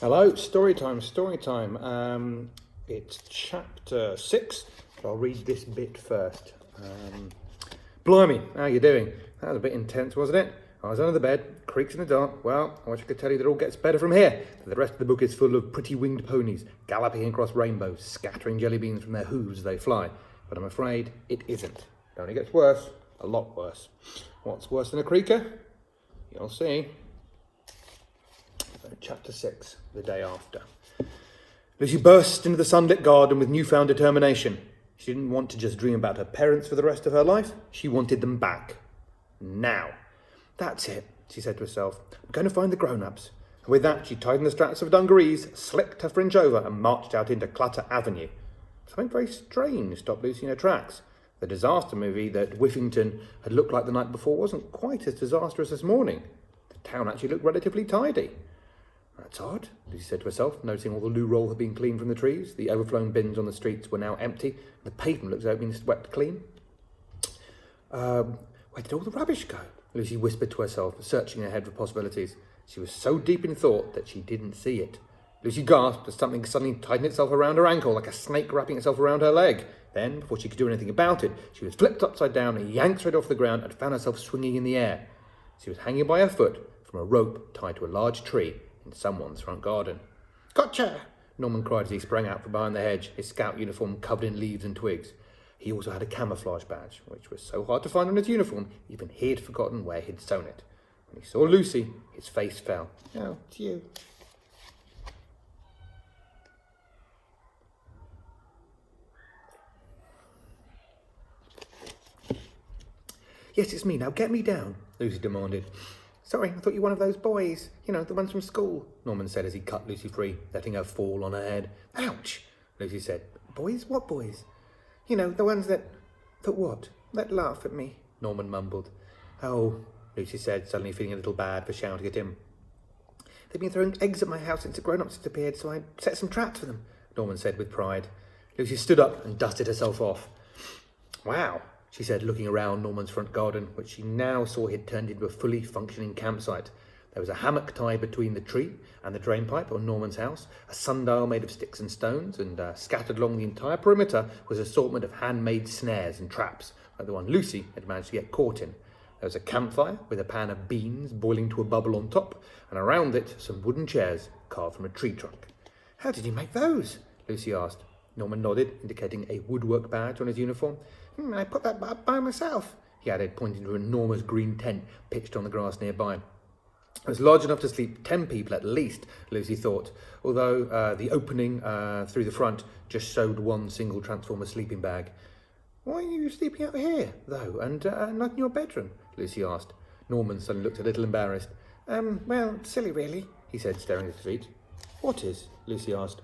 Hello, story time. It's chapter 6, but I'll read this bit first. Blimey, how you doing? That was a bit intense, wasn't it? I was under the bed, creaks in the dark. Well, I wish I could tell you that it all gets better from here. The rest of the book is full of pretty winged ponies, galloping across rainbows, scattering jelly beans from their hooves as they fly. But I'm afraid it isn't. It only gets worse, a lot worse. What's worse than a creaker? You'll see. Chapter 6, the day after. Lucy burst into the sunlit garden with newfound determination. She didn't want to just dream about her parents for the rest of her life. She wanted them back. Now. That's it, she said to herself. I'm going to find the grown-ups. And with that, she tightened the straps of dungarees, slicked her fringe over, and marched out into Clutter Avenue. Something very strange stopped Lucy in her tracks. The disaster movie that Whiffington had looked like the night before wasn't quite as disastrous this morning. The town actually looked relatively tidy. That's odd, Lucy said to herself, noticing all the loo roll had been cleaned from the trees. The overflowing bins on the streets were now empty. The pavement looked as though it had been swept clean. Where did all the rubbish go? Lucy whispered to herself, searching her head for possibilities. She was so deep in thought that she didn't see it. Lucy gasped as something suddenly tightened itself around her ankle, like a snake wrapping itself around her leg. Then, before she could do anything about it, she was flipped upside down and yanked straight off the ground and found herself swinging in the air. She was hanging by her foot from a rope tied to a large tree in someone's front garden. Gotcha! Norman cried as he sprang out from behind the hedge, his scout uniform covered in leaves and twigs. He also had a camouflage badge, which was so hard to find on his uniform, even he had forgotten where he'd sewn it. When he saw Lucy, his face fell. Oh, it's you. Yes, it's me. Now get me down, Lucy demanded. Sorry, I thought you were one of those boys. You know, the ones from school, Norman said as he cut Lucy free, letting her fall on her head. Ouch, Lucy said. Boys? What boys? You know, the ones that what? That laugh at me, Norman mumbled. Oh, Lucy said, suddenly feeling a little bad for shouting at him. They've been throwing eggs at my house since the grown-ups had appeared, so I set some traps for them, Norman said with pride. Lucy stood up and dusted herself off. Wow, she said, looking around Norman's front garden, which she now saw had turned into a fully functioning campsite. There was a hammock tied between the tree and the drainpipe on Norman's house, a sundial made of sticks and stones, and scattered along the entire perimeter was an assortment of handmade snares and traps, like the one Lucy had managed to get caught in. There was a campfire with a pan of beans boiling to a bubble on top, and around it some wooden chairs carved from a tree trunk. How did you make those? Lucy asked. Norman nodded, indicating a woodwork badge on his uniform. I put that up by myself, he added, pointing to an enormous green tent pitched on the grass nearby. It was large enough to sleep 10 people at least, Lucy thought, although the opening through the front just showed one single transformer sleeping bag. Why are you sleeping out here, though, and not in your bedroom? Lucy asked. Norman suddenly looked a little embarrassed. Well, it's silly, really, he said, staring at his feet. What is? Lucy asked.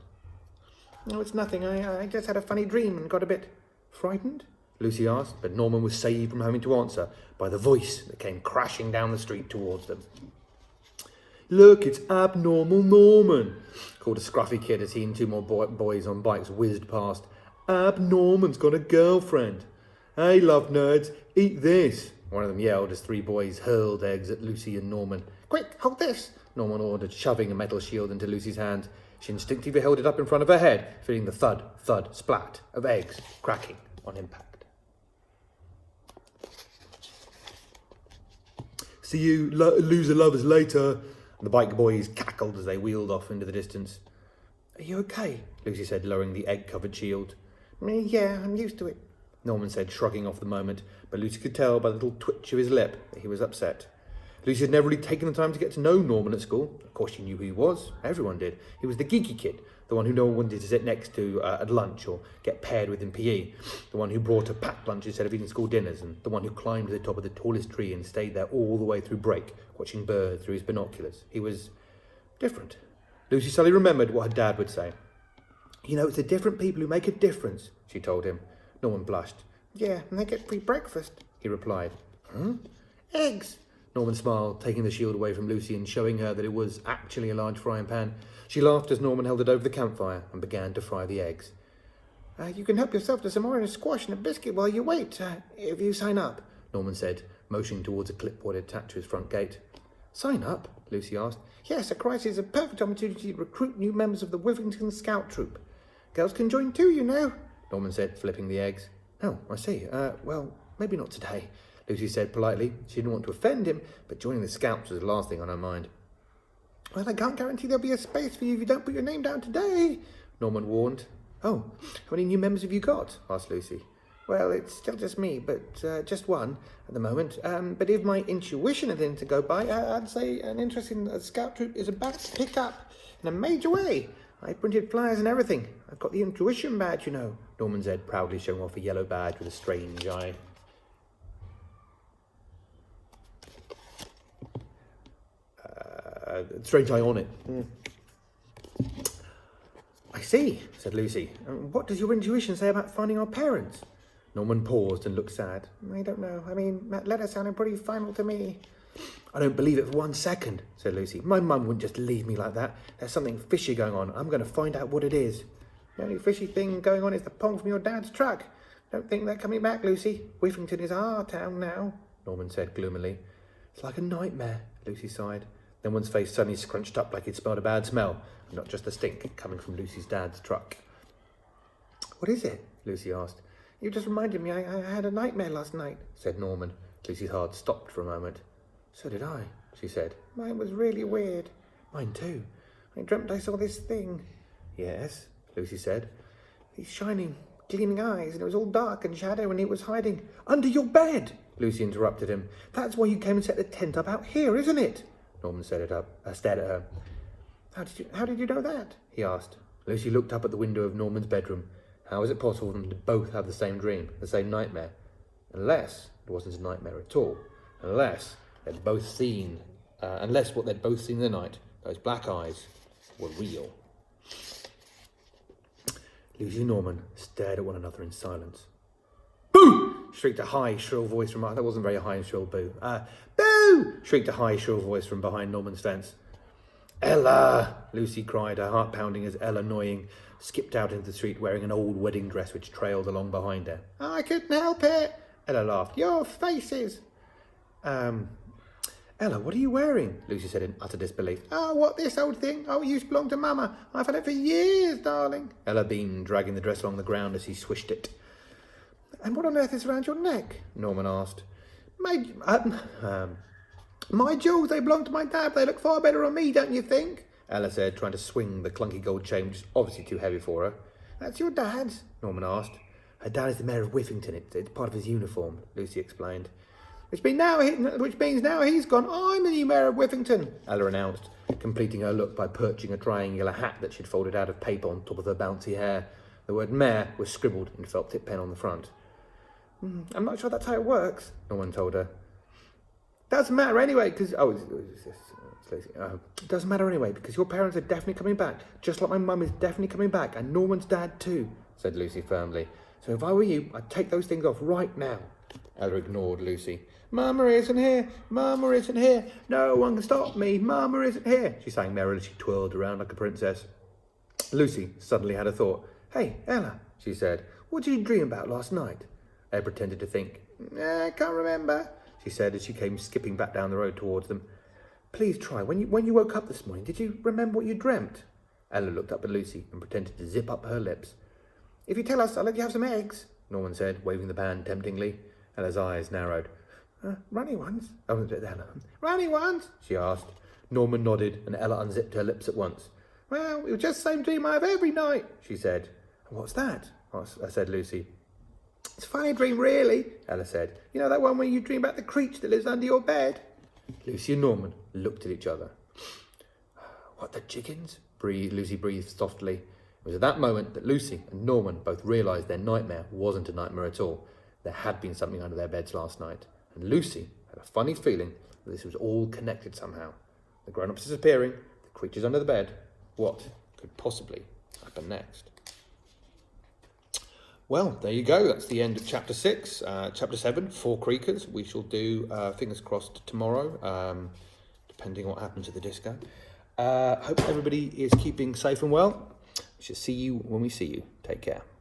Oh, it's nothing. I just had a funny dream and got a bit frightened, Lucy asked, but Norman was saved from having to answer by the voice that came crashing down the street towards them. Look, it's Abnormal Norman, called a scruffy kid as he and two more boys on bikes whizzed past. Abnorman's got a girlfriend. Hey, love nerds, eat this, one of them yelled as three boys hurled eggs at Lucy and Norman. Quick, hold this, Norman ordered, shoving a metal shield into Lucy's hand. She instinctively held it up in front of her head, feeling the thud, thud, splat of eggs cracking on impact. See you loser lovers later, the bike boys cackled as they wheeled off into the distance. Are you okay? Lucy said, lowering the egg-covered shield. Yeah, I'm used to it, Norman said, shrugging off the moment, but Lucy could tell by the little twitch of his lip that he was upset. Lucy had never really taken the time to get to know Norman at school. Of course she knew who he was. Everyone did. He was the geeky kid, the one who no one wanted to sit next to at lunch or get paired with in PE, the one who brought a packed lunch instead of eating school dinners, and the one who climbed to the top of the tallest tree and stayed there all the way through break, watching birds through his binoculars. He was different. Lucy suddenly remembered what her dad would say. You know, it's the different people who make a difference, she told him. Norman blushed. Yeah, and they get free breakfast, he replied. Huh? Eggs. Norman smiled, taking the shield away from Lucy and showing her that it was actually a large frying pan. She laughed as Norman held it over the campfire and began to fry the eggs. You can help yourself to some orange squash and a biscuit while you wait, if you sign up, Norman said, motioning towards a clipboard attached to his front gate. Sign up? Lucy asked. Yes, a crisis is a perfect opportunity to recruit new members of the Withington Scout Troop. Girls can join too, you know, Norman said, flipping the eggs. Oh, I see. Well, maybe not today, Lucy said politely. She didn't want to offend him, but joining the Scouts was the last thing on her mind. Well, I can't guarantee there'll be a space for you if you don't put your name down today, Norman warned. Oh, how many new members have you got? Asked Lucy. Well, it's still just me, but just one at the moment. But if my intuition is anything to go by, I'd say an interest in the Scout Troop is about to pick up in a major way. I printed flyers and everything. I've got the intuition badge, you know, Norman said, proudly showing off a yellow badge with a strange eye. Strange eye on it. I see, said Lucy. What does your intuition say about finding our parents? Norman paused and looked sad. I don't know. I mean, that letter sounded pretty final to me. I don't believe it for 1 second, said Lucy. My mum wouldn't just leave me like that. There's something fishy going on. I'm going to find out what it is. The only fishy thing going on is the pong from your dad's truck. Don't think they're coming back, Lucy. Withington is our town now, Norman said gloomily. It's like a nightmare, Lucy sighed. Then one's face suddenly scrunched up like he'd smelled a bad smell, and not just the stink coming from Lucy's dad's truck. What is it? Lucy asked. You just reminded me I had a nightmare last night, said Norman. Lucy's heart stopped for a moment. So did I, she said. Mine was really weird. Mine too. I dreamt I saw this thing. Yes, Lucy said. These shining, gleaming eyes, and it was all dark and shadow, and it was hiding under your bed, Lucy interrupted him. That's why you came and set the tent up out here, isn't it? Norman stared at her. How did you know that? He asked. Lucy looked up at the window of Norman's bedroom. How is it possible for them to both have the same dream, the same nightmare? Unless it wasn't a nightmare at all. Unless what they'd both seen in the night, those black eyes, were real. Lucy and Norman stared at one another in silence. Boo! Shrieked a high, shrill voice from... That wasn't very high and shrill, boo. Boo! Shrieked a high, shrill voice from behind Norman's fence. Ella! Lucy cried, her heart pounding as Ella, annoying, skipped out into the street wearing an old wedding dress which trailed along behind her. I couldn't help it, Ella laughed. Your faces! Ella, what are you wearing? Lucy said in utter disbelief. Oh, what, this old thing? Oh, it used to belong to Mama. I've had it for years, darling. Ella beamed, dragging the dress along the ground as he swished it. And what on earth is around your neck? Norman asked. My jewels, they belong to my dad. They look far better on me, don't you think? Ella said, trying to swing the clunky gold chain, which is obviously too heavy for her. That's your dad's? Norman asked. Her dad is the mayor of Withington. It's part of his uniform, Lucy explained. Which means now he's gone. I'm the new mayor of Withington, Ella announced, completing her look by perching a triangular hat that she'd folded out of paper on top of her bouncy hair. The word mayor was scribbled in felt tip pen on the front. I'm not sure that's how it works, Norman told her. Doesn't matter anyway, because... it doesn't matter anyway, because your parents are definitely coming back, just like my mum is definitely coming back, and Norman's dad too, said Lucy firmly. So if I were you, I'd take those things off right now. Ella ignored Lucy. Mama isn't here. Mama isn't here. No one can stop me. Mama isn't here, she sang merrily as she twirled around like a princess. Lucy suddenly had a thought. Hey, Ella, she said, what did you dream about last night? Ella pretended to think. I can't remember, she said as she came skipping back down the road towards them. Please try. When you woke up this morning, did you remember what you dreamt? Ella looked up at Lucy and pretended to zip up her lips. If you tell us, I'll let you have some eggs, Norman said, waving the pan temptingly. Ella's eyes narrowed. Runny ones? Oh, Ella. Runny ones? She asked. Norman nodded and Ella unzipped her lips at once. Well, it was just the same dream I have every night, she said. What's that? Said Lucy. It's a funny dream, really, Ella said. You know that one where you dream about the creature that lives under your bed? Lucy and Norman looked at each other. What the chickens? Lucy breathed softly. It was at that moment that Lucy and Norman both realised their nightmare wasn't a nightmare at all. There had been something under their beds last night, and Lucy had a funny feeling that this was all connected somehow. The grown-ups disappearing, the creatures under the bed. What could possibly happen next? Well, there you go. That's the end of Chapter 6. Chapter 7, 4 Creakers. We shall do, fingers crossed, tomorrow, depending on what happens at the disco. Hope everybody is keeping safe and well. We shall see you when we see you. Take care.